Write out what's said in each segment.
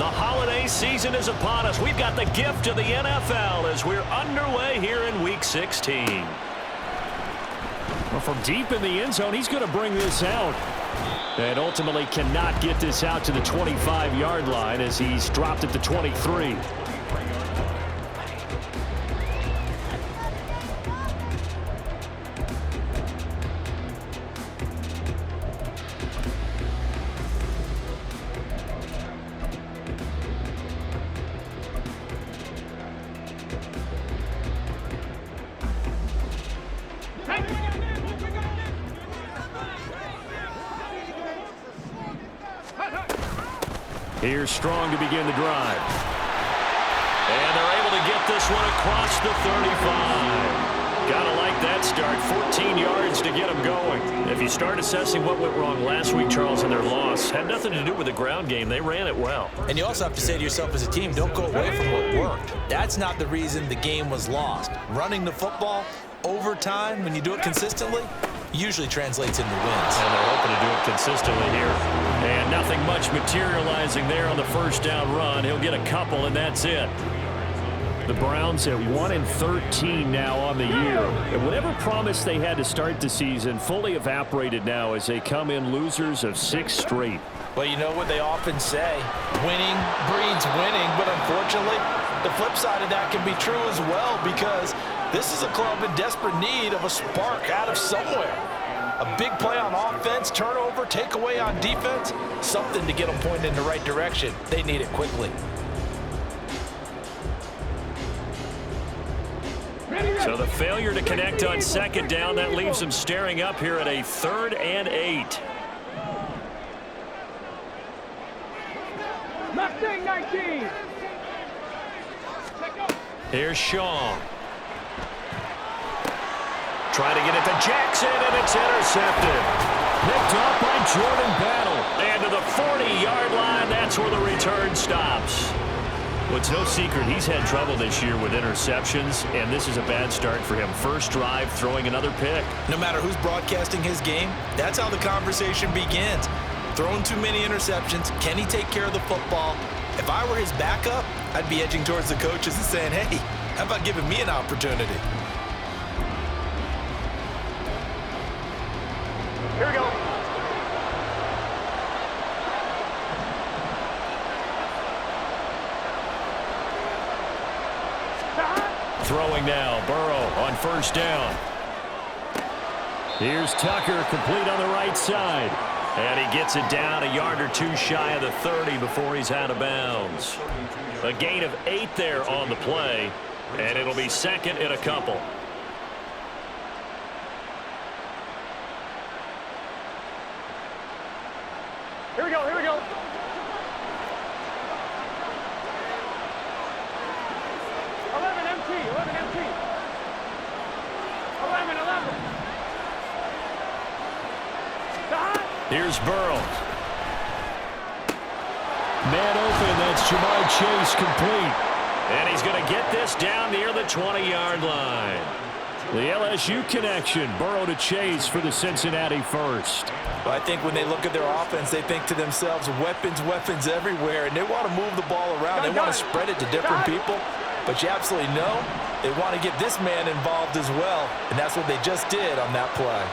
The holiday season is upon us. We've got the gift of the NFL as we're underway here in Week 16. Well, from deep in the end zone, he's going to bring this out. And ultimately cannot get this out to the 25-yard line as he's dropped at the 23. Here's Strong to begin the drive. And they're able to get this one across the 35. Gotta like that start. 14 yards to get them going. If you start assessing what went wrong last week, Charles, in their loss, had nothing to do with the ground game. They ran it well. And you also have to say to yourself as a team, don't go away from what worked. That's not the reason the game was lost. Running the football over time, when you do it consistently, usually translates into wins. And they're hoping to do it consistently here. And nothing much materializing there on the first down run. He'll get a couple, and that's it. The Browns at 1-13 now on the year. And whatever promise they had to start the season fully evaporated now as they come in losers of 6 straight. Well, you know what they often say, winning breeds winning, but unfortunately, the flip side of that can be true as well because this is a club in desperate need of a spark out of somewhere. A big play on offense, turnover, takeaway on defense, something to get them pointed in the right direction. They need it quickly. So the failure to connect on second down, that leaves them staring up here at a 3rd and 8. Mustang 19. Here's Shaw. Try to get it to Jackson, and it's intercepted. Picked off by Jordan Battle. And to the 40-yard line, that's where the return stops. Well, it's no secret he's had trouble this year with interceptions, and this is a bad start for him. First drive, throwing another pick. No matter who's broadcasting his game, that's how the conversation begins. Throwing too many interceptions, can he take care of the football? If I were his backup, I'd be edging towards the coaches and saying, hey, how about giving me an opportunity? Here we go. Throwing now, Burrow on first down. Here's Tucker, complete on the right side. And he gets it down a yard or two shy of the 30 before he's out of bounds. A gain of 8 there on the play, and it'll be 2nd and a couple. Here we go. Here we go. 11 MT. 11 MT. 11. Here's Burrow. Man open, that's Jamar Chase complete. And he's going to get this down near the 20-yard line. The LSU connection, Burrow to Chase for the Cincinnati first. Well, I think when they look at their offense, they think to themselves, weapons everywhere, and they want to move the ball around. They want to spread it to different people. But you absolutely know they want to get this man involved as well, and that's what they just did on that play.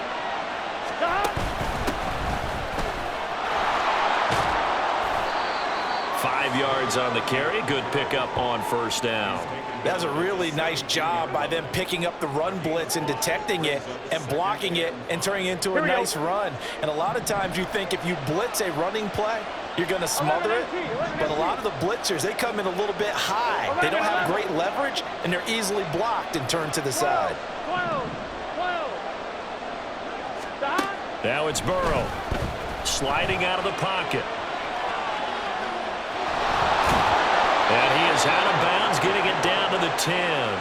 5 yards on the carry. Good pickup on first down. That was a really nice job by them picking up the run blitz and detecting it and blocking it and turning it into a nice run. And a lot of times you think if you blitz a running play, you're going to smother it. But a lot of the blitzers, they come in a little bit high. They don't have great leverage, and they're easily blocked and turned to the side. Now it's Burrow sliding out of the pocket. And he is out of bounds, getting it down to the 10.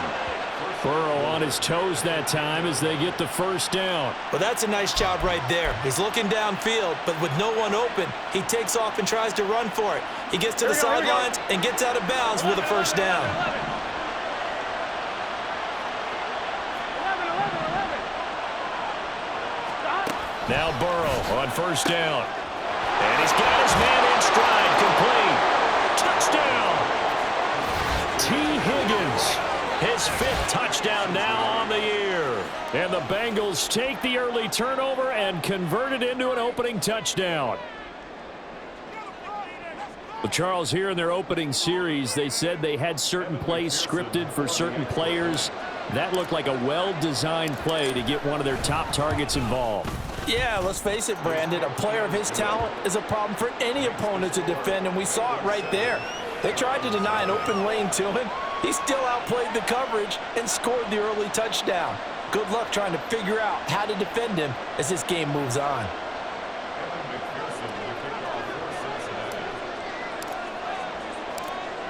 Burrow on his toes that time as they get the first down. Well, that's a nice job right there. He's looking downfield, but with no one open, he takes off and tries to run for it. He gets to the sidelines and gets out of bounds with a first down. 11. Now Burrow on first down. And he's got his man in stride, complete. touchdown. T. Higgins, his 5th touchdown now on the year. And the Bengals take the early turnover and convert it into an opening touchdown. Well, Charles, here in their opening series, they said they had certain plays scripted for certain players. That looked like a well-designed play to get one of their top targets involved. Yeah, let's face it, Brandon. A player of his talent is a problem for any opponent to defend, and we saw it right there. They tried to deny an open lane to him. He still outplayed the coverage and scored the early touchdown. Good luck trying to figure out how to defend him as this game moves on.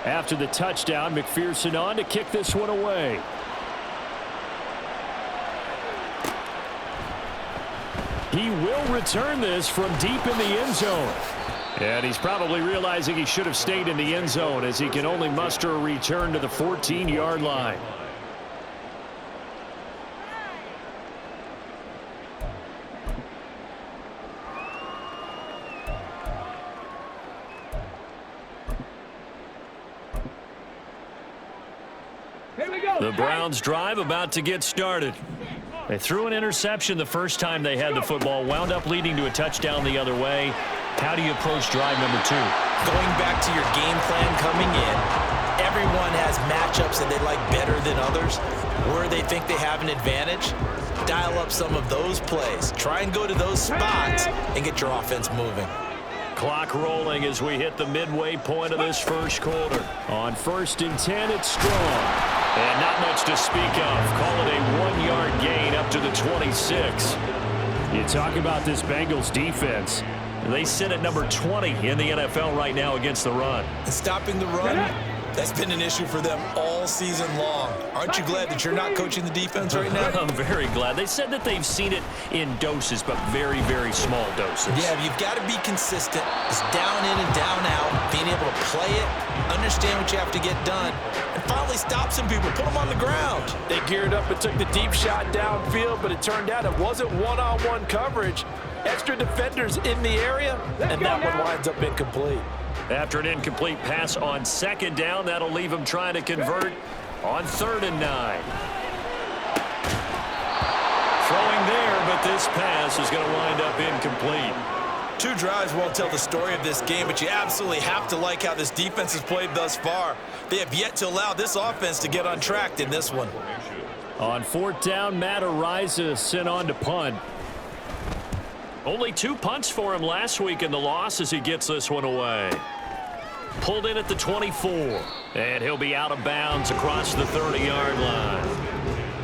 After the touchdown, McPherson on to kick this one away. He will return this from deep in the end zone. And he's probably realizing he should have stayed in the end zone as he can only muster a return to the 14-yard line. The Browns drive about to get started. They threw an interception the first time they had the football, wound up leading to a touchdown the other way. How do you approach drive number 2? Going back to your game plan coming in, everyone has matchups that they like better than others. Where they think they have an advantage, dial up some of those plays. Try and go to those spots and get your offense moving. Clock rolling as we hit the midway point of this first quarter. On 1st and 10, it's strong. And not much to speak of. Call it a 1-yard gain up to the 26. You talk about this Bengals defense. They sit at number 20 in the NFL right now against the run. And stopping the run, that's been an issue for them all season long. Aren't you glad that you're not coaching the defense right now? I'm very glad. They said that they've seen it in doses, but very, very small doses. Yeah, you've got to be consistent. It's down in and down out, being able to play it, understand what you have to get done, and finally stop some people, put them on the ground. They geared up and took the deep shot downfield, but it turned out it wasn't one-on-one coverage. Extra defenders in the area, and that one winds up incomplete. After an incomplete pass on 2nd down, that'll leave him trying to convert on 3rd and 9. Throwing there, but this pass is going to wind up incomplete. 2 drives won't tell the story of this game, but you absolutely have to like how this defense has played thus far. They have yet to allow this offense to get on track in this one. On 4th down, Matt Araiza sent on to punt. Only 2 punts for him last week in the loss as he gets this one away. Pulled in at the 24, and he'll be out of bounds across the 30-yard line.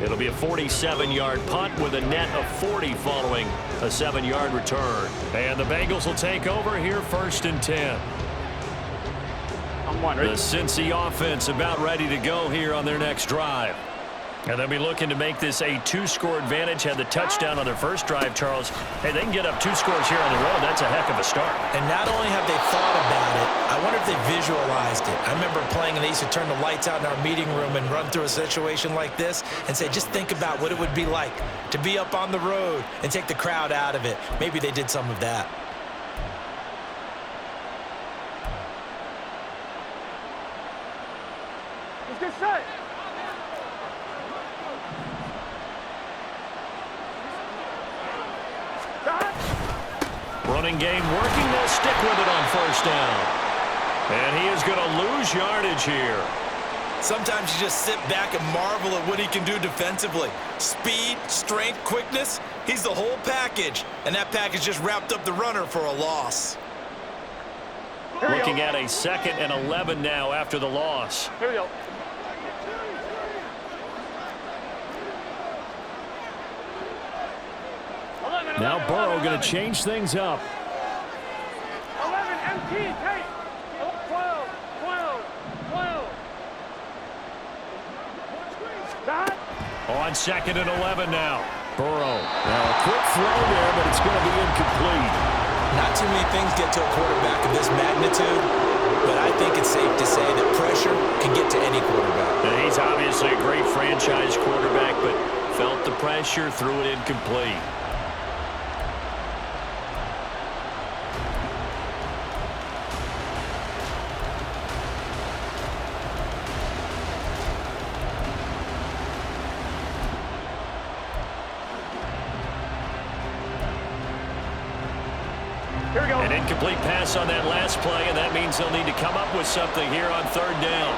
It'll be a 47-yard punt with a net of 40 following a 7-yard return. And the Bengals will take over here 1st and 10. The Cincy offense about ready to go here on their next drive. And they'll be looking to make this a 2-score advantage. Had the touchdown on their first drive, Charles. Hey, they can get up 2 scores here on the road. That's a heck of a start. And not only have they thought about it, I wonder if they visualized it. I remember playing, and they used to turn the lights out in our meeting room and run through a situation like this and say, just think about what it would be like to be up on the road and take the crowd out of it. Maybe they did some of that. Let's get set. Running game working. They'll stick with it on 1st down. And he is going to lose yardage here. Sometimes you just sit back and marvel at what he can do defensively. Speed, strength, quickness, he's the whole package. And that package just wrapped up the runner for a loss. Looking at a 2nd and 11 now after the loss. Here we go. Now Burrow going to change things up. 11, MT, take. 12, 12. That. On 2nd and 11 now. Burrow. Now a quick throw there, but it's going to be incomplete. Not too many things get to a quarterback of this magnitude, but I think it's safe to say that pressure can get to any quarterback. And he's obviously a great franchise quarterback, but felt the pressure, threw it incomplete. Here we go. An incomplete pass on that last play, and that means they'll need to come up with something here on third down.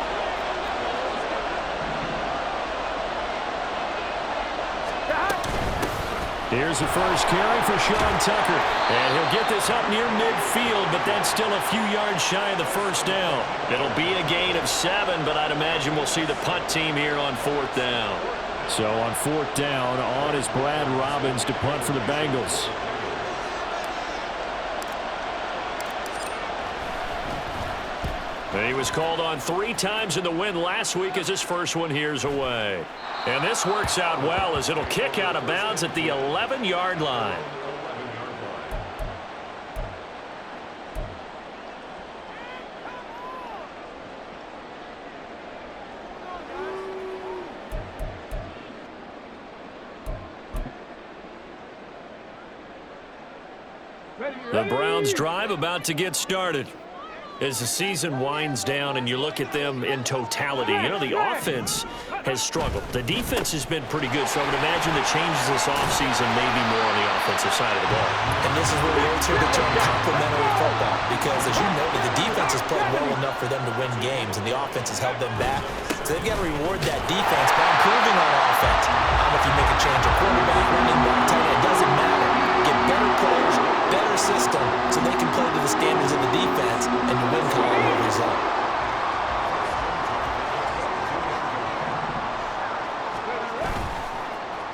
Here's the first carry for Sean Tucker. And he'll get this up near midfield, but that's still a few yards shy of the first down. It'll be a gain of 7, but I'd imagine we'll see the punt team here on fourth down. So on fourth down, on is Brad Robbins to punt for the Bengals. He was called on 3 times in the win last week as his first one here's away. And this works out well as it'll kick out of bounds at the 11-yard line. The Browns' drive about to get started. As the season winds down and you look at them in totality, you know, the offense has struggled. The defense has been pretty good, so I would imagine the changes this offseason may be more on the offensive side of the ball. And this is where we hear the term complementary football, because as you noted, the defense has played well enough for them to win games, and the offense has held them back. So they've got to reward that defense by improving on offense. I don't know if you make a change of quarterback, running back, tight end, it doesn't matter. Get better players, better system, so they can play to the standards of the defense, and the win column will result.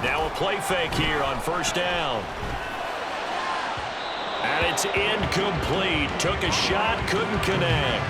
Now a play fake here on first down. And it's incomplete. Took a shot, couldn't connect.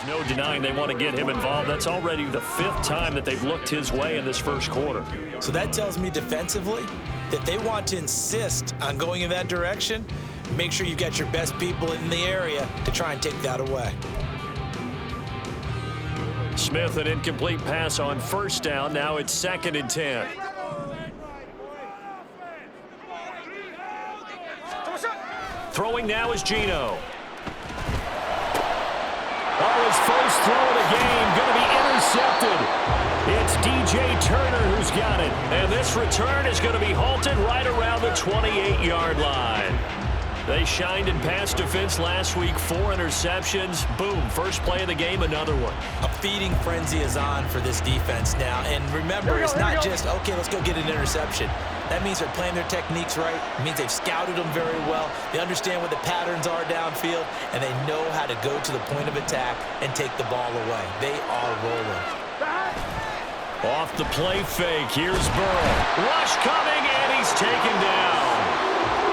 No denying they want to get him involved. That's already the 5th time that they've looked his way in this first quarter. So that tells me defensively that they want to insist on going in that direction. Make sure you've got your best people in the area to try and take that away. Smith, an incomplete pass on first down. Now it's 2nd and 10. Throwing now is Geno. Oh, his first throw of the game going to be intercepted. It's DJ Turner who's got it. And this return is going to be halted right around the 28-yard line. They shined in pass defense last week, 4 interceptions. Boom, first play of the game, another one. A feeding frenzy is on for this defense now. And remember, it's not just, okay, let's go get an interception. That means they're playing their techniques right. It means they've scouted them very well. They understand what the patterns are downfield, and they know how to go to the point of attack and take the ball away. They are rolling. Off the play fake, here's Burrow. Rush coming, and he's taken down.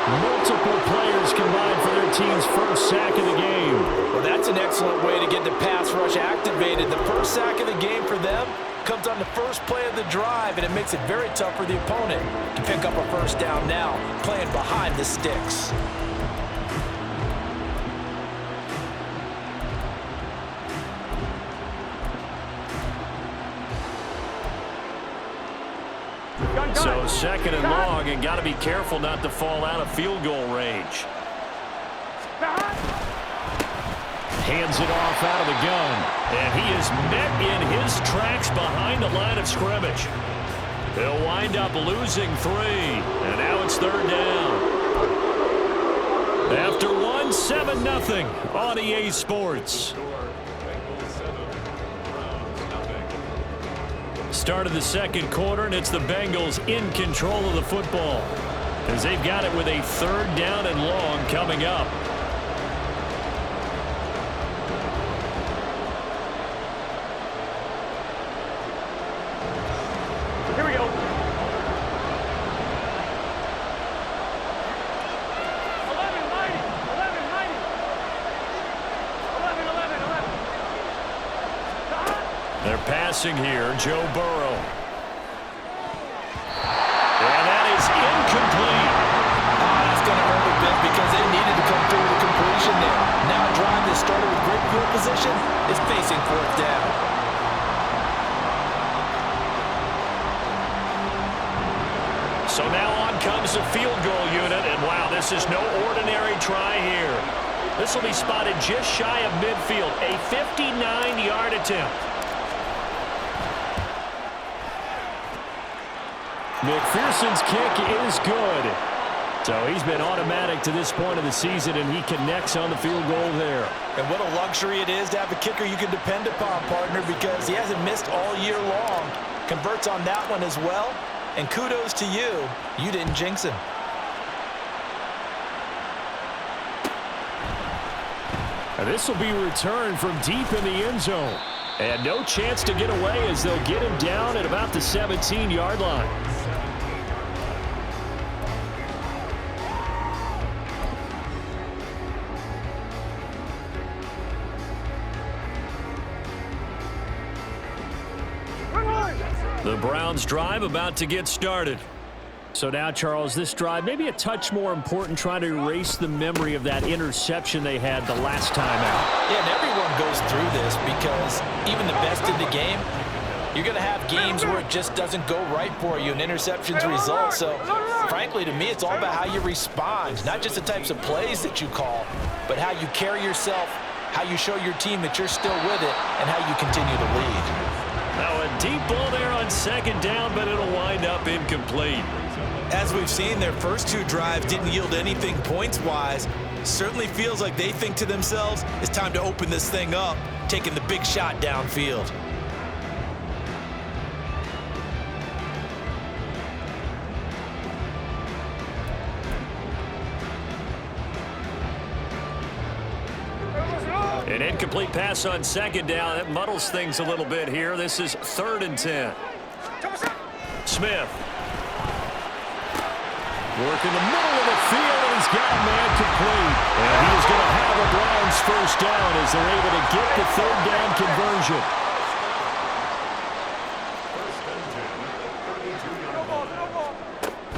Multiple players combined for their team's first sack of the game. Well, that's an excellent way to get the pass rush activated. The first sack of the game for them comes on the first play of the drive, and it makes it very tough for the opponent to pick up a first down now, playing behind the sticks. So 2nd and long, and got to be careful not to fall out of field goal range. Hands it off out of the gun, and he is met in his tracks behind the line of scrimmage. He'll wind up losing 3, and now it's 3rd down. After 1, 7-0 on EA Sports. Start of the second quarter, and it's the Bengals in control of the football. as they've got it with a 3rd down and long coming up. Here we go. 11. They're passing here, Joe Burrow. And that is incomplete. That's going to hurt a bit because they needed to come through with a completion there. Now a drive that started with great field position is facing 4th down. So now on comes the field goal unit, and wow, this is no ordinary try here. This will be spotted just shy of midfield, a 59-yard attempt. McPherson's kick is good. So he's been automatic to this point of the season, and he connects on the field goal there. And what a luxury it is to have a kicker you can depend upon, partner, because he hasn't missed all year long. Converts on that one as well. And kudos to you. You didn't jinx him. And this will be returned from deep in the end zone. And no chance to get away as they'll get him down at about the 17-yard line. The Browns drive about to get started. So now, Charles, this drive maybe a touch more important, trying to erase the memory of that interception they had the last time out. Yeah, and everyone goes through this because even the best in the game, you're going to have games where it just doesn't go right for you and interceptions result. So, frankly, to me, it's all about how you respond, not just the types of plays that you call, but how you carry yourself, how you show your team that you're still with it, and how you continue to lead. Now a deep ball there on 2nd down, but it'll wind up incomplete. As we've seen, their first 2 drives didn't yield anything points-wise. Certainly feels like they think to themselves, it's time to open this thing up, taking the big shot downfield. An incomplete pass on 2nd down. That muddles things a little bit here. This is 3rd and 10. Smith. Working the middle of the field, and he's got a man complete. And he is going to have a Browns 1st down as they're able to get the 3rd down conversion.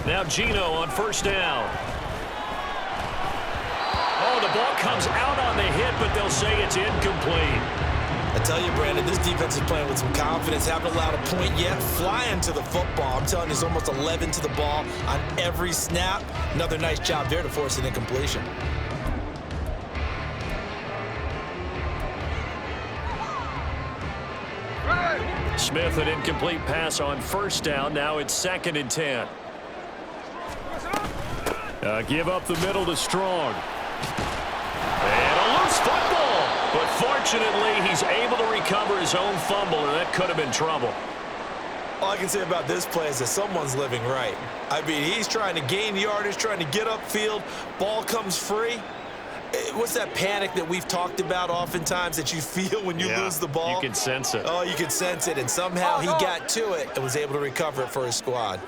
Now Geno on 1st down. Oh, the ball comes out on the hit, but they'll say it's incomplete. I tell you, Brandon, this defense is playing with some confidence. Haven't allowed a point yet. Flying to the football. I'm telling you, there's almost 11 to the ball on every snap. Another nice job there to force an incompletion. Smith, an incomplete pass on 1st down. Now it's 2nd and 10. Give up the middle to Strong. And a loose football. But fortunately, he's able to recover his own fumble, or that could have been trouble. All I can say about this play is that someone's living right. I mean, he's trying to gain yardage, trying to get upfield. Ball comes free. What's that panic that we've talked about oftentimes that you feel when you lose the ball? You can sense it. Oh, you can sense it. And somehow he got to it and was able to recover it for his squad.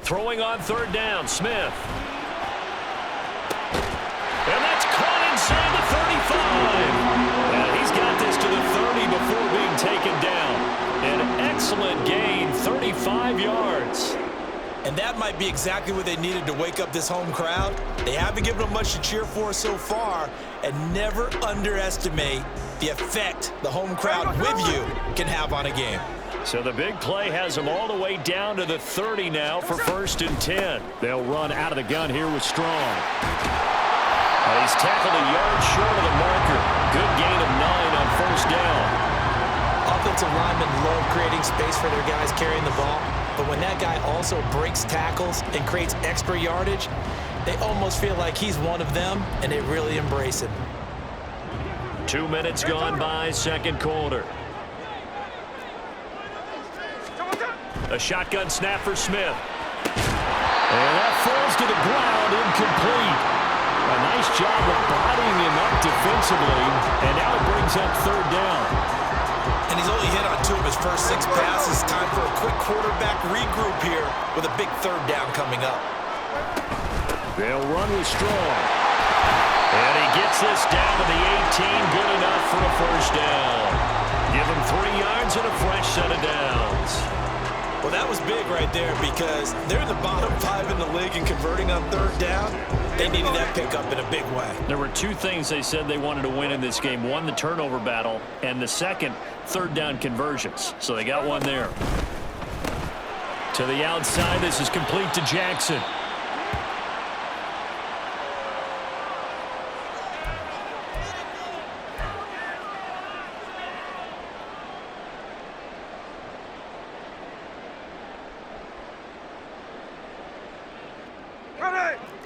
Throwing on 3rd down, Smith. And that's caught inside the 35. And he's got this to the 30 before being taken down. An excellent gain, 35 yards. And that might be exactly what they needed to wake up this home crowd. They haven't given them much to cheer for so far, and never underestimate the effect the home crowd with you can have on a game. So the big play has them all the way down to the 30 now for 1st and 10. They'll run out of the gun here with Strong. He's tackled a yard short of the marker. Good gain of 9 on 1st down. Offensive linemen love creating space for their guys carrying the ball, but when that guy also breaks tackles and creates extra yardage, they almost feel like he's one of them, and they really embrace him. 2 minutes gone by, 2nd quarter. A shotgun snap for Smith. And that falls to the ground, incomplete. A nice job of bodying him up defensively, and now it brings up third down. And he's only hit on 2 of his first 6 passes. Time for a quick quarterback regroup here with a big third down coming up. They'll run with Strong. And he gets this down to the 18, good enough for a first down. Give him 3 yards and a fresh set of downs. Well, that was big right there because they're in the bottom 5 in the league in converting on third down. They needed that pickup in a big way. There were 2 things they said they wanted to win in this game. One, the turnover battle, and the second, third down conversions. So they got one there. To the outside, this is complete to Jackson.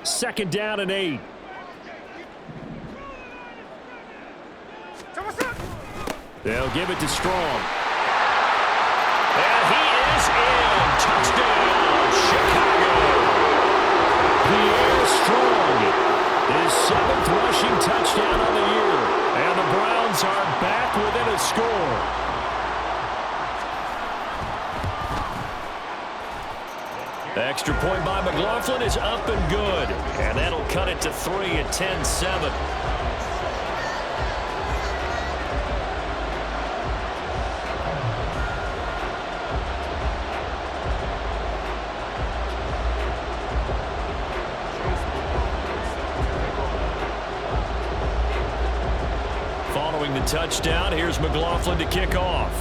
Second down and 8. They'll give it to Strong. And he is in. Touchdown, Chicago. Pierre Strong, his 7th rushing touchdown on the year. And the Browns are back within a score. The extra point by McLaughlin is up and good. And that'll cut it to 3 at 10-7. Following the touchdown, here's McLaughlin to kick off.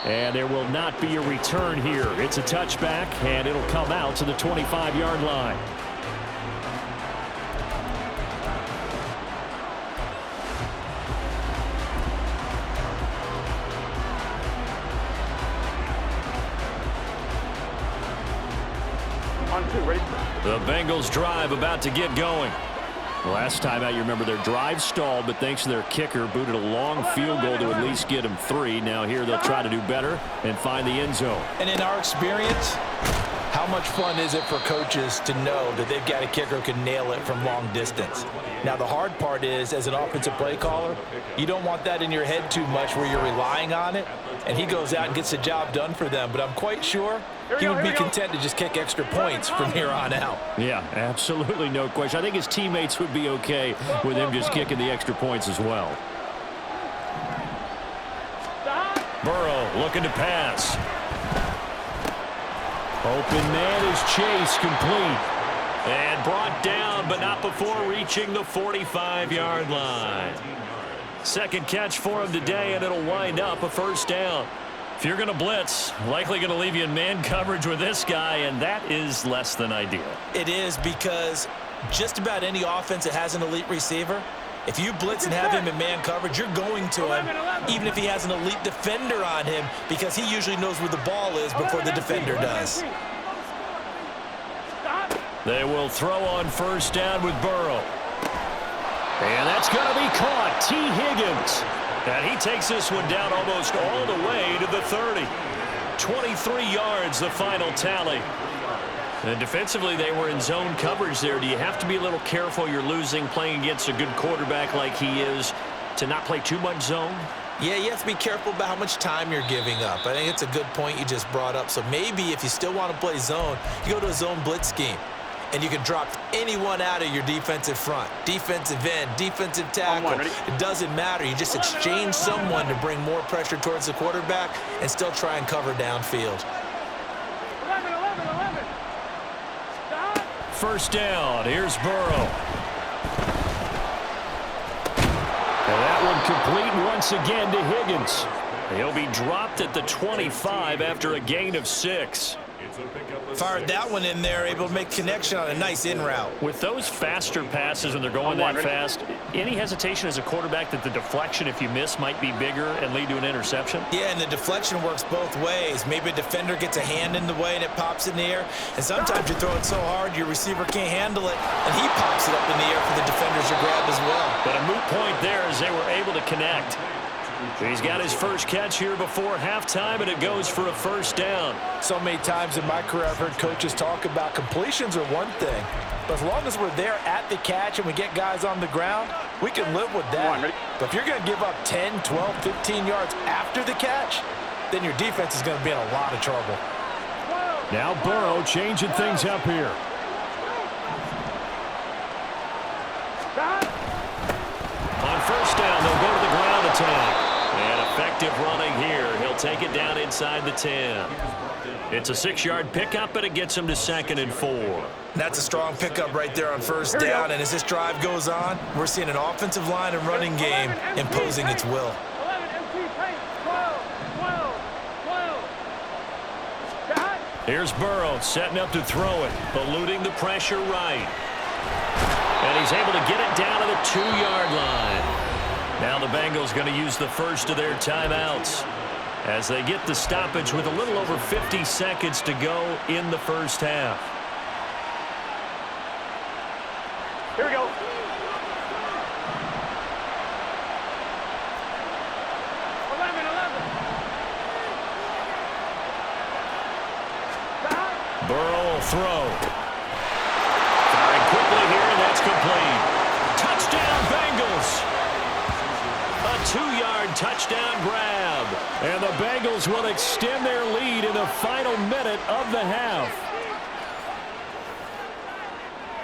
And there will not be a return here. It's a touchback, and it'll come out to the 25-yard line. On 2, ready? The Bengals drive about to get going. Last time out, you remember their drive stalled, but thanks to their kicker, booted a long field goal to at least get them 3. Now here they'll try to do better and find the end zone. And in our experience, how much fun is it for coaches to know that they've got a kicker who can nail it from long distance? Now, the hard part is, as an offensive play caller, you don't want that in your head too much where you're relying on it, and he goes out and gets the job done for them. But I'm quite sure he would be content to just kick extra points from here on out. Yeah, absolutely no question. I think his teammates would be okay with him just kicking the extra points as well. Burrow looking to pass. Open man is Chase, complete. And brought down, but not before reaching the 45-yard line. Second catch for him today, and it'll wind up a first down. If you're going to blitz, likely going to leave you in man coverage with this guy, and that is less than ideal. It is because just about any offense that has an elite receiver, if you blitz and have him in man coverage, you're going to him, even if he has an elite defender on him, because he usually knows where the ball is before the defender does. They will throw on first down with Burrow. And that's going to be caught. T. Higgins. And he takes this one down almost all the way to the 30. 23 yards, the final tally. And defensively, they were in zone coverage there. Do you have to be a little careful? You're losing, playing against a good quarterback like he is, to not play too much zone? Yeah, you have to be careful about how much time you're giving up. I think it's a good point you just brought up. So maybe if you still want to play zone, you go to a zone blitz scheme. And you can drop anyone out of your defensive front, defensive end, defensive tackle. It doesn't matter. You just exchange someone to bring more pressure towards the quarterback and still try and cover downfield. 11. First down. Here's Burrow. And that one complete once again to Higgins. He'll be dropped at the 25 after a gain of 6. Fired that one in there, able to make connection on a nice in route. With those faster passes when they're going that fast, any hesitation as a quarterback that the deflection, if you miss, might be bigger and lead to an interception? Yeah, and the deflection works both ways. Maybe a defender gets a hand in the way and it pops in the air. And sometimes you throw it so hard your receiver can't handle it, and he pops it up in the air for the defenders to grab as well. But a moot point there as they were able to connect. He's got his first catch here before halftime, and it goes for a first down. So many times in my career I've heard coaches talk about completions are one thing, but as long as we're there at the catch and we get guys on the ground, we can live with that. But if you're going to give up 10, 12, 15 yards after the catch, then your defense is going to be in a lot of trouble. Now Burrow changing things up here. On first down, they'll go to the ground attack. And effective running here. He'll take it down inside the 10. It's a 6-yard pickup, but it gets him to 2nd and 4. That's a strong pickup right there on first down, and as this drive goes on, we're seeing an offensive line and running game imposing its will. Here's Burrow setting up to throw it, eluding the pressure right. And he's able to get it down to the 2-yard line. Now the Bengals going to use the first of their timeouts as they get the stoppage with a little over 50 seconds to go in the first half. Here we go. Burrow will throw. Firing quickly here, and that's complete. Touchdown, Bengals. A 2-yard touchdown grab. And the Bengals will extend their lead in the final minute of the half.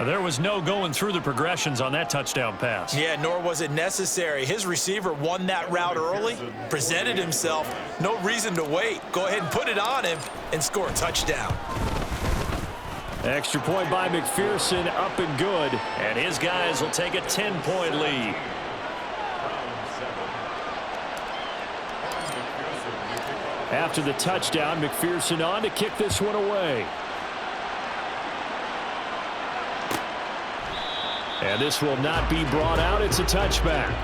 There was no going through the progressions on that touchdown pass. Yeah, nor was it necessary. His receiver won that route early, presented himself. No reason to wait. Go ahead and put it on him and score a touchdown. Extra point by McPherson, up and good. And his guys will take a 10-point lead. After the touchdown, McPherson on to kick this one away. And this will not be brought out. It's a touchback.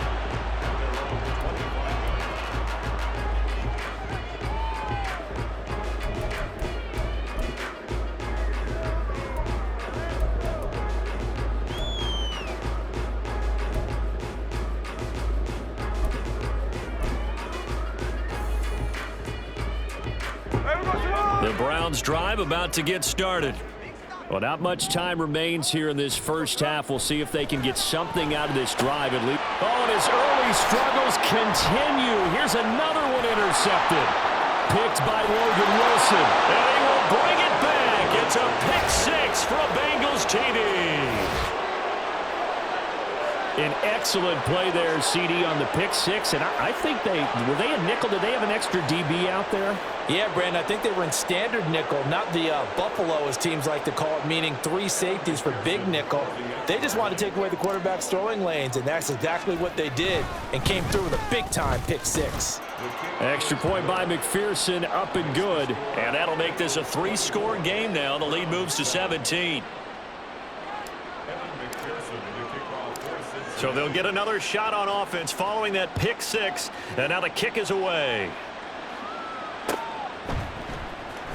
The Browns drive about to get started. Well, not much time remains here in this first half. We'll see if they can get something out of this drive at least. Oh, and his early struggles continue. Here's another one intercepted. Picked by Logan Wilson. And he will bring it back. It's a pick 6 for a Bengals TD. An excellent play there, CD, on the pick 6. And I think were they a nickel? Did they have an extra DB out there? Yeah, Brandon, I think they were in standard nickel, not the Buffalo, as teams like to call it, meaning 3 safeties for big nickel. They just wanted to take away the quarterback's throwing lanes, and that's exactly what they did, and came through with a big-time pick 6. Extra point by McPherson, up and good. And that'll make this a 3-score game now. The lead moves to 17. So they'll get another shot on offense following that pick 6. And now the kick is away.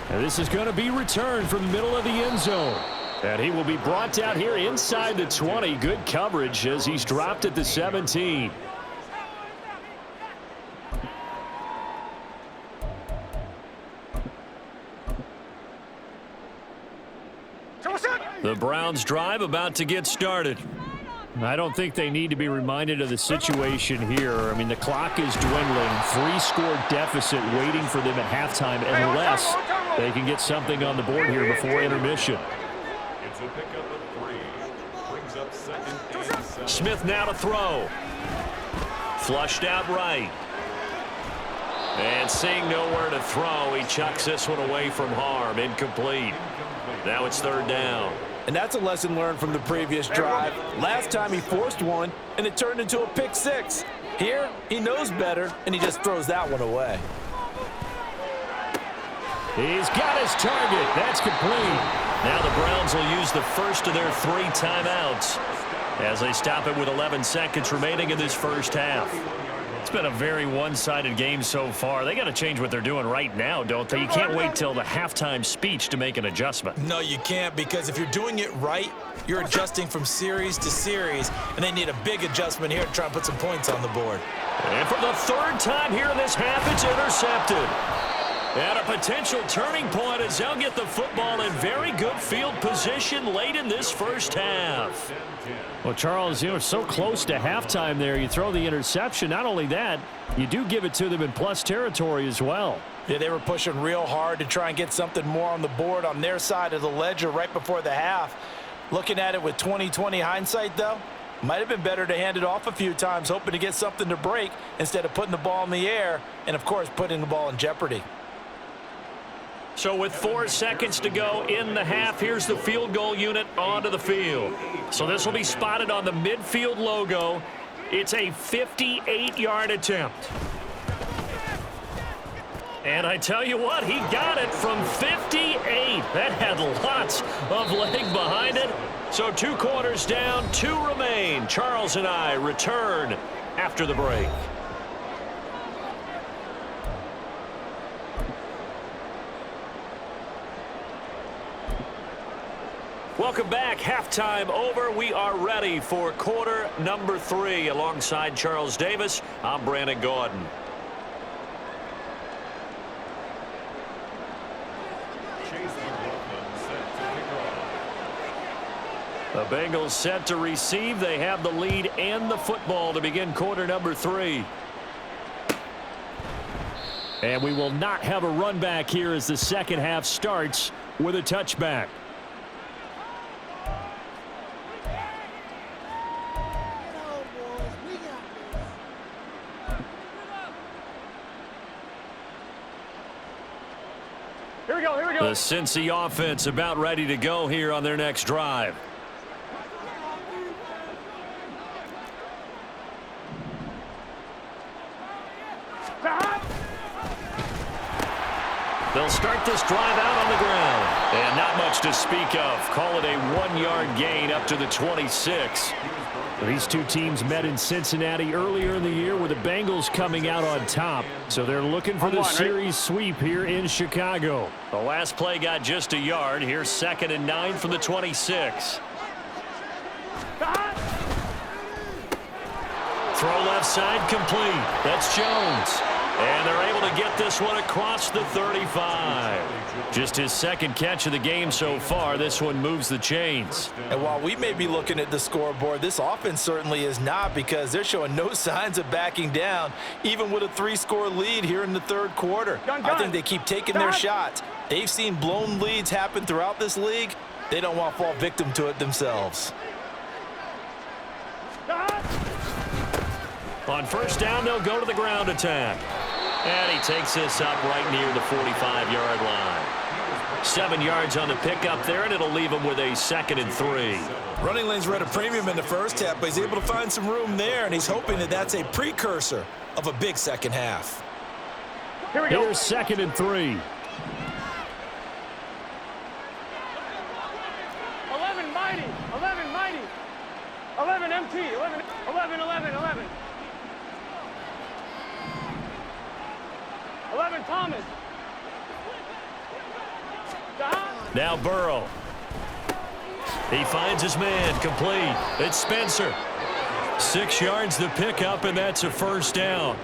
And this is going to be returned from the middle of the end zone. And he will be brought down here inside the 20. Good coverage as he's dropped at the 17. The Browns drive about to get started. I don't think they need to be reminded of the situation here. I mean, the clock is dwindling. 3-score deficit waiting for them at halftime unless they can get something on the board here before intermission. It's a pickup of 3. Brings up 2nd and 7. Smith now to throw. Flushed out right. And seeing nowhere to throw, he chucks this one away from harm. Incomplete. Now it's 3rd down. And that's a lesson learned from the previous drive. Last time he forced one, and it turned into a pick 6. Here, he knows better, and he just throws that one away. He's got his target. That's complete. Now the Browns will use the first of their 3 timeouts as they stop it with 11 seconds remaining in this first half. It's been a very one-sided game so far. They got to change what they're doing right now, don't they? You can't wait till the halftime speech to make an adjustment. No, you can't, because if you're doing it right, you're adjusting from series to series, and they need a big adjustment here to try and put some points on the board. And for the third time here in this half, it's intercepted. And a potential turning point as they'll get the football in very good field position late in this first half. Well, Charles, you know, so close to halftime there. You throw the interception. Not only that, you do give it to them in plus territory as well. Yeah, they were pushing real hard to try and get something more on the board on their side of the ledger right before the half. Looking at it with 20/20 hindsight, though, might have been better to hand it off a few times, hoping to get something to break instead of putting the ball in the air and, of course, putting the ball in jeopardy. So with 4 seconds to go in the half, here's the field goal unit onto the field. So this will be spotted on the midfield logo. It's a 58-yard attempt. And I tell you what, he got it from 58. That had lots of leg behind it. So 2 quarters down, 2 remain. Charles and I return after the break. Welcome back. Halftime over. We are ready for quarter number 3. Alongside Charles Davis, I'm Brandon Gordon. The Bengals set to receive. They have the lead and the football to begin quarter number 3. And we will not have a run back here as the second half starts with a touchback. Here we go, here we go. The Cincy offense about ready to go here on their next drive. They'll start this drive out on the ground. And not much to speak of. Call it a 1-yard gain up to the 26. These two teams met in Cincinnati earlier in the year with the Bengals coming out on top. So they're looking for the series sweep here in Chicago. The last play got just a yard. Here's 2nd and 9 from the 26. Throw left side complete. That's Jones. And they're able to get this one across the 35. Just his second catch of the game so far. This one moves the chains. And while we may be looking at the scoreboard, this offense certainly is not, because they're showing no signs of backing down, even with a 3-score lead here in the third quarter. I think they keep taking their shots. They've seen blown leads happen throughout this league. They don't want to fall victim to it themselves. On first down, they'll go to the ground attack. And he takes this up right near the 45-yard line. 7 yards on the pickup there, and it'll leave him with a 2nd and 3. Running lanes were at a premium in the first half, but he's able to find some room there, and he's hoping that that's a precursor of a big second half. Here we go. Here's 2nd and 3. 11 mighty, 11 mighty, 11 MT, 11, 11, 11, 11. 11 Thomas. Now Burrow. He finds his man, complete. It's Spencer. 6 yards the pickup, and that's a first down.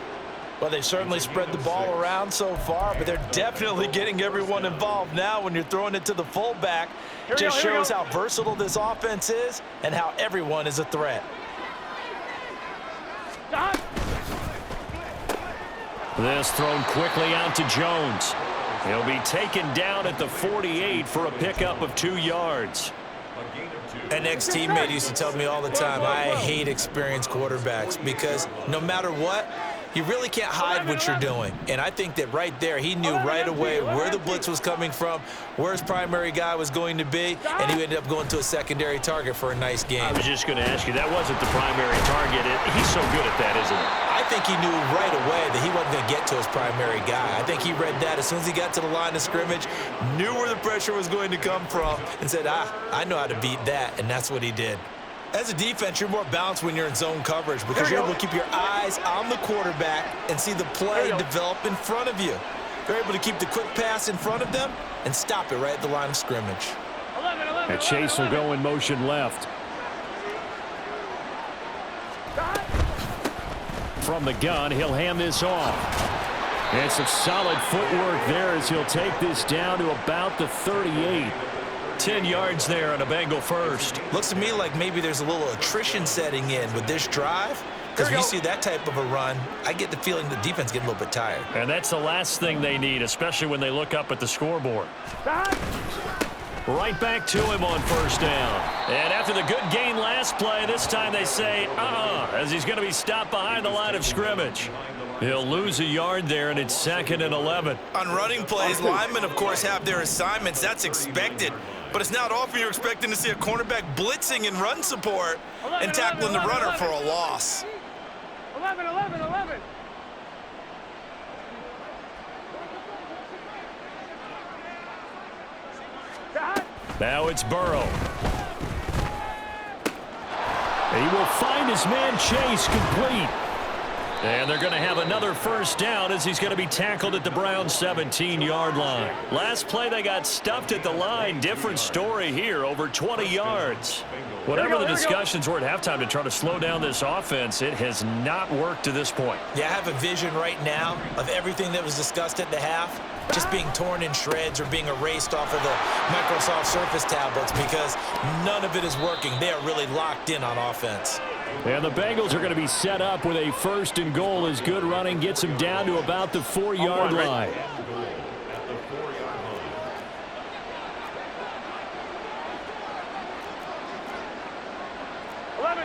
Well, they've certainly spread the ball around so far, but they're definitely getting everyone involved now when you're throwing it to the fullback. Just shows how versatile this offense is and how everyone is a threat. This thrown quickly out to Jones. He'll be taken down at the 48 for a pickup of 2 yards. An ex-teammate used to tell me all the time, I hate experienced quarterbacks, because no matter what, you really can't hide what you're doing. And I think that right there, he knew right away where the blitz was coming from, where his primary guy was going to be, and he ended up going to a secondary target for a nice game. I was just going to ask you, that wasn't the primary target. He's so good at that, isn't he? I think he knew right away that he wasn't going to get to his primary guy. I think he read that as soon as he got to the line of scrimmage, knew where the pressure was going to come from, and said, I know how to beat that, and that's what he did. As a defense, you're more balanced when you're in zone coverage because you're able to keep your eyes on the quarterback and see the play develop in front of you. You're able to keep the quick pass in front of them and stop it right at the line of scrimmage. And Chase will go in motion left. From the gun, he'll hand this off. And some solid footwork there as he'll take this down to about the 38. 10 yards there on a Bengal first. Looks to me like maybe there's a little attrition setting in with this drive. Because when you see that type of a run, I get the feeling the defense getting a little bit tired. And that's the last thing they need, especially when they look up at the scoreboard. Right back to him on first down. And after the good gain last play, this time they say, as he's going to be stopped behind the line of scrimmage. He'll lose a yard there, and it's 2nd and 11. On running plays, linemen, of course, have their assignments. That's expected. But it's not often you're expecting to see a cornerback blitzing in run support and tackling the runner for a loss. 11. Now it's Burrow. He will find his man Chase complete. And they're going to have another first down as he's going to be tackled at the Browns' 17-yard line. Last play, they got stuffed at the line. Different story here, over 20 yards. Whatever the discussions were at halftime to try to slow down this offense, it has not worked to this point. Yeah, I have a vision right now of everything that was discussed at the half just being torn in shreds or being erased off of the Microsoft Surface tablets because none of it is working. They are really locked in on offense. And the Bengals are going to be set up with a 1st and goal as good running gets them down to about the 4-yard line.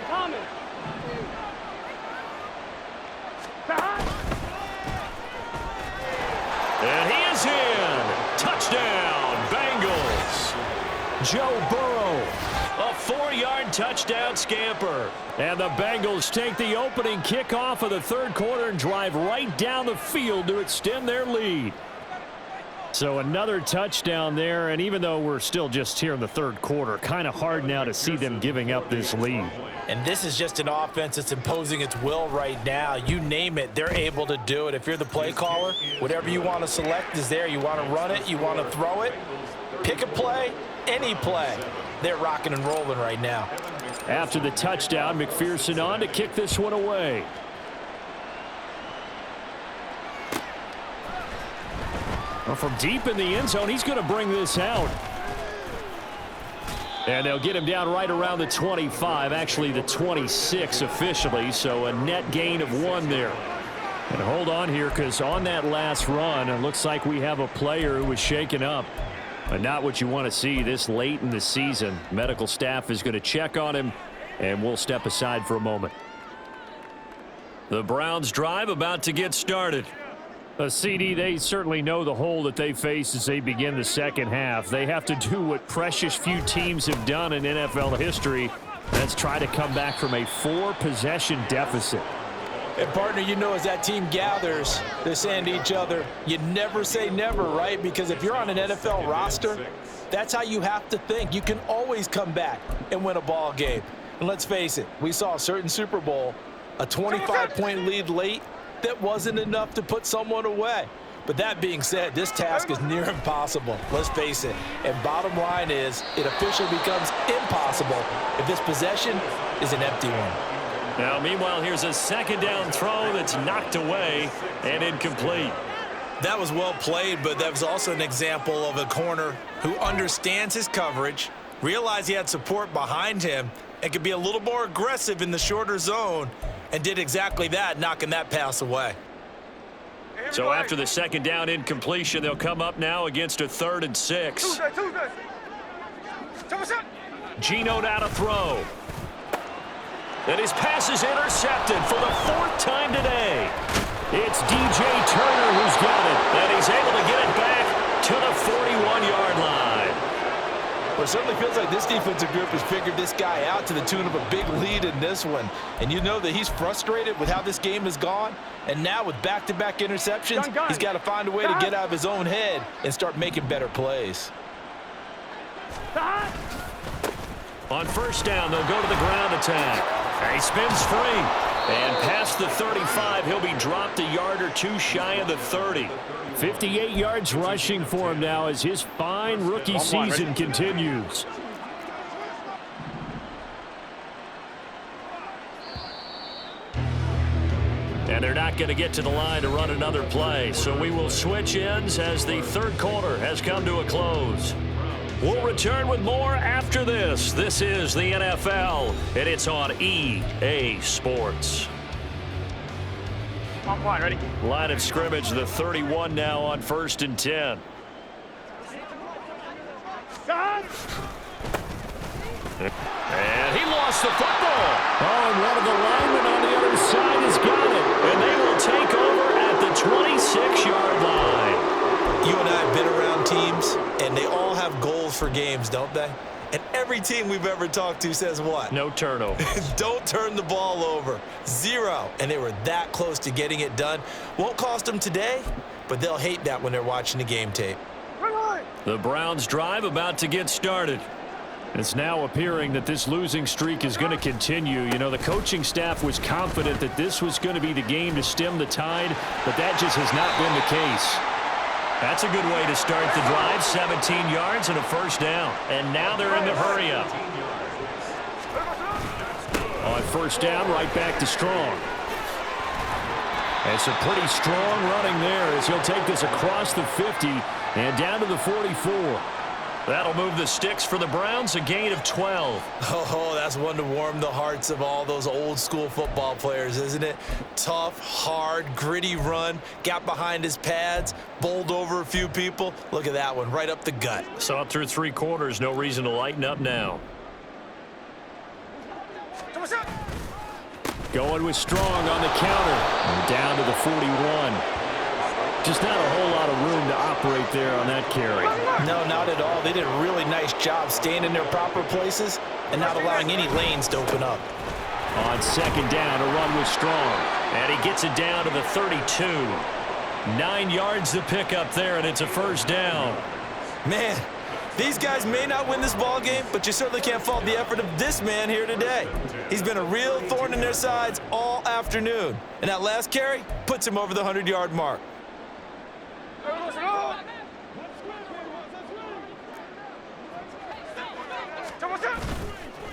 Thomas. And he is in. Touchdown, Bengals. Joe Burrow. A 4-yard touchdown scamper. And the Bengals take the opening kickoff of the 3rd quarter and drive right down the field to extend their lead. So another touchdown there, and even though we're still just here in the 3rd quarter, kind of hard now to see them giving up this lead. And this is just an offense that's imposing its will right now. You name it, they're able to do it. If you're the play caller, whatever you want to select is there. You want to run it, you want to throw it, pick a play, any play. They're rocking and rolling right now. After the touchdown, McPherson on to kick this one away. Well, from deep in the end zone, he's going to bring this out. And they'll get him down right around the 25, actually the 26 officially, so a net gain of 1 there. And hold on here, because on that last run, it looks like we have a player who was shaken up. But not what you want to see this late in the season. Medical staff is going to check on him, and we'll step aside for a moment. The Browns drive about to get started. CD, they certainly know the hole that they face as they begin the 2nd half. They have to do what precious few teams have done in NFL history. That's try to come back from a 4-possession deficit. And partner, you know, as that team gathers, they're saying to each other, you never say never, right? Because if you're on an NFL roster, that's how you have to think. You can always come back and win a ball game. And let's face it, we saw a certain Super Bowl, a 25-point lead late, that wasn't enough to put someone away. But that being said, this task is near impossible. Let's face it. And bottom line is, it officially becomes impossible if this possession is an empty one. Now, meanwhile, here's a 2nd down throw that's knocked away and incomplete. That was well played, but that was also an example of a corner who understands his coverage, realized he had support behind him, and could be a little more aggressive in the shorter zone, and did exactly that, knocking that pass away. So after the 2nd down incompletion, they'll come up now against a 3rd and 6. Geno now to throw. And his pass is intercepted for the 4th time today. It's DJ Turner who's got it, and he's able to get it back to the 41-yard line. Well, it certainly feels like this defensive group has figured this guy out to the tune of a big lead in this one. And you know that he's frustrated with how this game has gone. And now with back-to-back interceptions, he's got to find a way to get out of his own head and start making better plays. On first down, they'll go to the ground attack. And he spins free. And past the 35, he'll be dropped a yard or two shy of the 30. 58 yards rushing for him now as his fine rookie season continues. And they're not going to get to the line to run another play. So we will switch ends as the third quarter has come to a close. We'll return with more after this. This is the NFL, and it's on EA Sports. On point, ready? Line of scrimmage, the 31 now on 1st and 10. Shot! And he lost the football. Oh, and one of the linemen on the other side has got it. And they will take over at the 26-yard line. You and I have been around teams, and they all have goals for games, don't they? And every team we've ever talked to says what? No turnovers. Don't turn the ball over. 0. And they were that close to getting it done. Won't cost them today, but they'll hate that when they're watching the game tape. The Browns' drive about to get started. It's now appearing that this losing streak is going to continue. You know, the coaching staff was confident that this was going to be the game to stem the tide, but that just has not been the case. That's a good way to start the drive. 17 yards and a first down. And now they're in the hurry-up. On first down, right back to Strong. And some pretty strong running there as he'll take this across the 50 and down to the 44. That'll move the sticks for the Browns, a gain of 12. Oh, that's one to warm the hearts of all those old-school football players, isn't it? Tough, hard, gritty run, got behind his pads, bowled over a few people. Look at that one, right up the gut. Saw it through 3 quarters, no reason to lighten up now. Going with Strong on the counter. And down to the 41. Just not a whole lot of room to operate there on that carry. No, not at all. They did a really nice job staying in their proper places and not allowing any lanes to open up. On second down, a run with Strong. And he gets it down to the 32. 9 yards to pick up there, and it's a first down. Man, these guys may not win this ball game, but you certainly can't fault the effort of this man here today. He's been a real thorn in their sides all afternoon. And that last carry puts him over the 100-yard mark.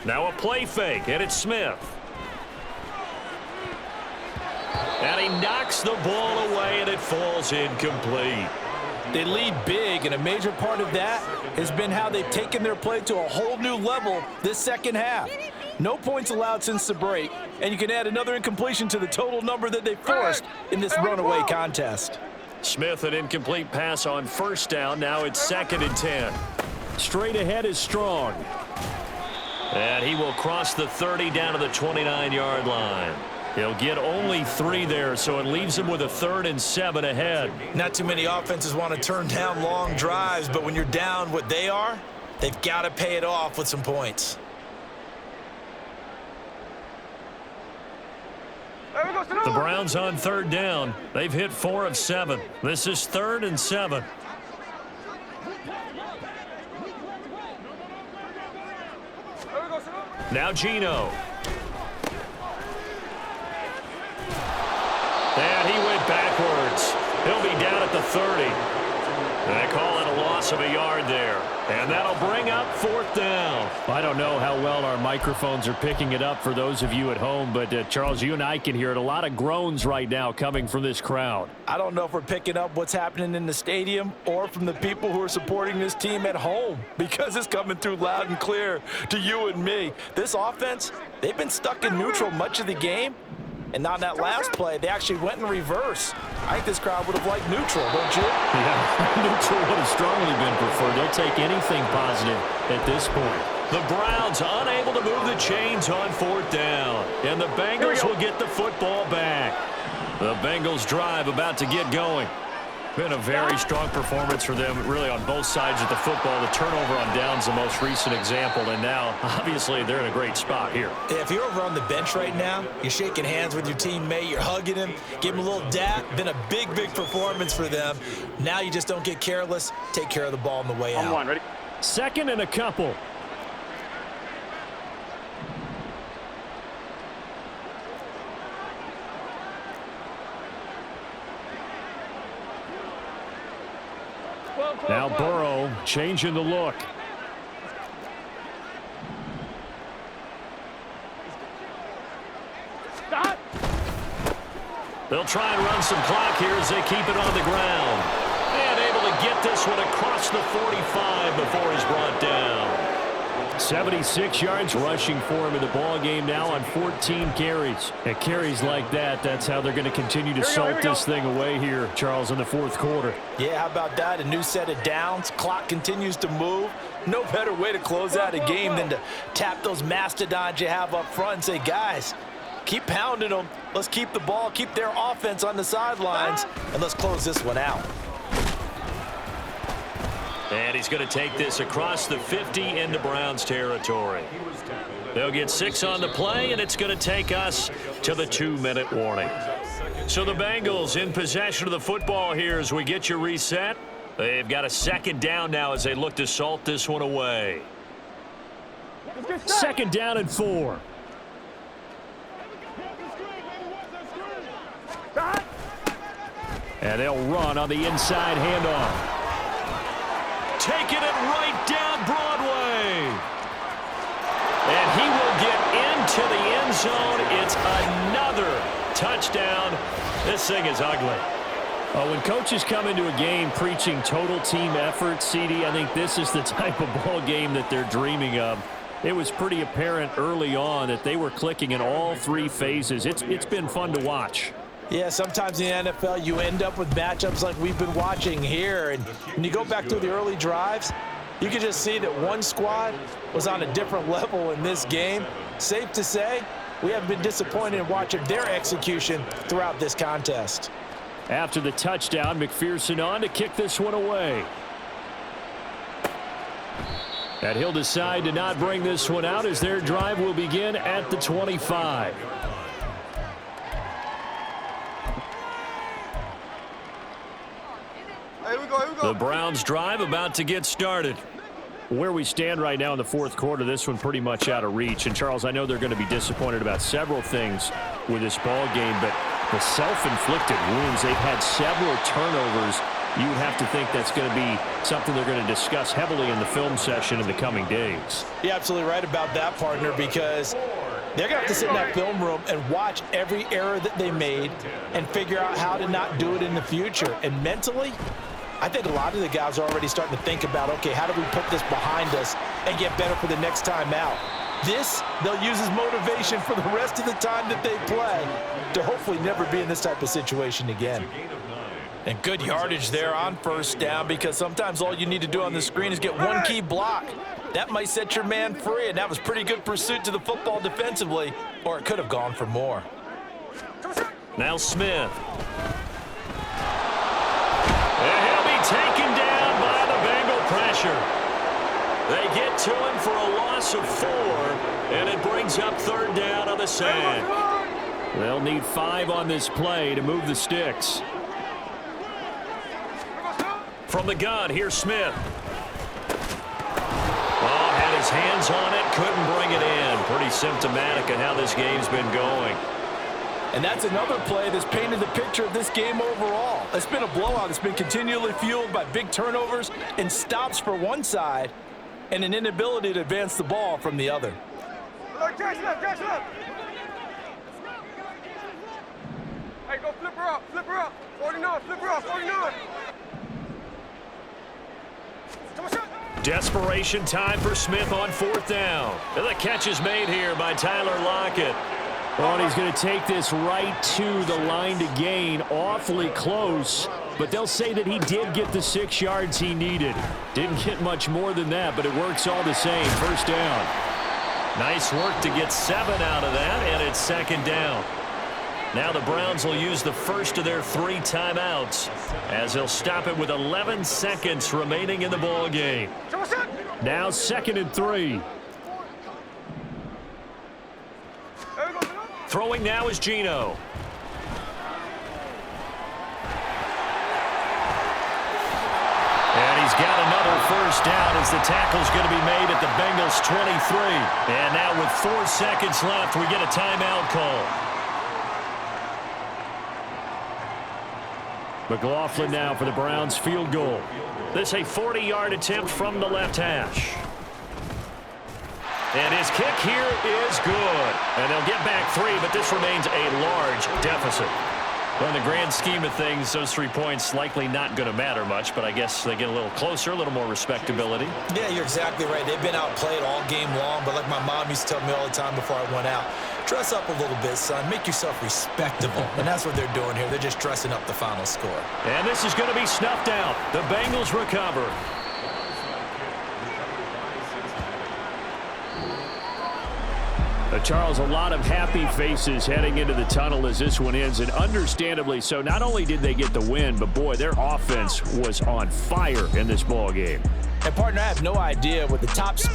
Now a play fake, and it's Smith. And he knocks the ball away, and it falls incomplete. They lead big, and a major part of that has been how they've taken their play to a whole new level this second half. No points allowed since the break, and you can add another incompletion to the total number that they forced in this runaway contest. Smith, an incomplete pass on first down. Now it's 2nd and 10. Straight ahead is Strong. And he will cross the 30 down to the 29-yard line. He'll get only 3 there, so it leaves him with a 3rd and 7 ahead. Not too many offenses want to turn down long drives, but when you're down what they are, they've got to pay it off with some points. The Browns on 3rd down. They've hit 4 of 7. This is 3rd and 7. Now Geno. And he went backwards. He'll be down at the 30. They call it a loss of a yard there. And that'll bring up 4th down. I don't know how well our microphones are picking it up for those of you at home, but Charles, you and I can hear it. A lot of groans right now coming from this crowd. I don't know if we're picking up what's happening in the stadium or from the people who are supporting this team at home, because it's coming through loud and clear to you and me. This offense, they've been stuck in neutral much of the game. And on that last play, they actually went in reverse. I think this crowd would have liked neutral, don't you? Yeah, neutral would have strongly been preferred. They'll take anything positive at this point. The Browns unable to move the chains on 4th down. And the Bengals will get the football back. The Bengals drive about to get going. Been a very strong performance for them, really, on both sides of the football. The turnover on downs, the most recent example, and now, obviously, they're in a great spot here. Yeah, if you're over on the bench right now, you're shaking hands with your teammate, you're hugging him, give him a little dap. Been a big, big performance for them. Now you just don't get careless. Take care of the ball on the way out. On 1, ready? 2nd and a couple. Now Burrow changing the look. Stop. They'll try and run some clock here as they keep it on the ground. And able to get this one across the 45 before he's brought down. 76 yards rushing for him in the ball game now on 14 carries. At carries like that, that's how they're going to continue to salt this thing away here, Charles, in the fourth quarter. Yeah, how about that? A new set of downs. Clock continues to move. No better way to close out a game than to tap those mastodons you have up front and say, guys, keep pounding them. Let's keep the ball, keep their offense on the sidelines, and let's close this one out. And he's going to take this across the 50 into Browns territory. They'll get 6 on the play, and it's going to take us to the 2-minute warning. So the Bengals in possession of the football here as we get you reset. They've got a second down now as they look to salt this one away. Second down and 4. And they'll run on the inside handoff. Taking it right down Broadway. And he will get into the end zone. It's another touchdown. This thing is ugly. When coaches come into a game preaching total team effort, CD, I think this is the type of ball game that they're dreaming of. It was pretty apparent early on that they were clicking in all 3 phases. It's been fun to watch. Yeah, sometimes in the NFL you end up with matchups like we've been watching here. And when you go back to the early drives, you can just see that one squad was on a different level in this game. Safe to say, we have been disappointed in watching their execution throughout this contest. After the touchdown, McPherson on to kick this one away. And he'll decide to not bring this one out as their drive will begin at the 25. The Browns drive about to get started. Where we stand right now in the fourth quarter, this one pretty much out of reach. And, Charles, I know they're going to be disappointed about several things with this ball game, but the self-inflicted wounds, they've had several turnovers. You would have to think that's going to be something they're going to discuss heavily in the film session in the coming days. You're absolutely right about that, partner, because they're going to have to sit in that film room and watch every error that they made and figure out how to not do it in the future. And mentally, I think a lot of the guys are already starting to think about, okay, how do we put this behind us and get better for the next time out? This, they'll use as motivation for the rest of the time that they play to hopefully never be in this type of situation again. And good yardage there on first down, because sometimes all you need to do on the screen is get one key block. That might set your man free, and that was pretty good pursuit to the football defensively, or it could have gone for more. Now Smith. And he'll be taken down by the Bengal pressure. They get to him for a loss of 4, and it brings up third down on the sack. They'll need 5 on this play to move the sticks. From the gun, here's Smith. Oh, had his hands on it, couldn't bring it in. Pretty symptomatic of how this game's been going. And that's another play that's painted the picture of this game overall. It's been a blowout. It's been continually fueled by big turnovers and stops for one side and an inability to advance the ball from the other. Jackson up, Jackson up. Hey, go flip her up. 49, flip her up, 49. Desperation time for Smith on fourth down. And the catch is made here by Tyler Lockett. Well, and he's going to take this right to the line to gain. Awfully close, but they'll say that he did get the 6 yards he needed. Didn't get much more than that, but it works all the same. First down. Nice work to get 7 out of that, and it's second down. Now the Browns will use the first of their 3 timeouts as they'll stop it with 11 seconds remaining in the ball game. Now 2nd and 3. Throwing now is Geno. And he's got another first down as the tackle's going to be made at the Bengals 23. And now with 4 seconds left, we get a timeout call. McLaughlin now for the Browns field goal. This a 40-yard attempt from the left hash. And his kick here is good. And they'll get back 3, but this remains a large deficit. Well, in the grand scheme of things, those 3 points likely not going to matter much, but I guess they get a little closer, a little more respectability. Yeah, you're exactly right. They've been outplayed all game long, but like my mom used to tell me all the time before I went out, dress up a little bit, son. Make yourself respectable. And that's what they're doing here. They're just dressing up the final score. And this is going to be snuffed out. The Bengals recover. Charles, a lot of happy faces heading into the tunnel as this one ends, and understandably so. Not only did they get the win, but boy, their offense was on fire in this ball game. And partner, I have no idea what the top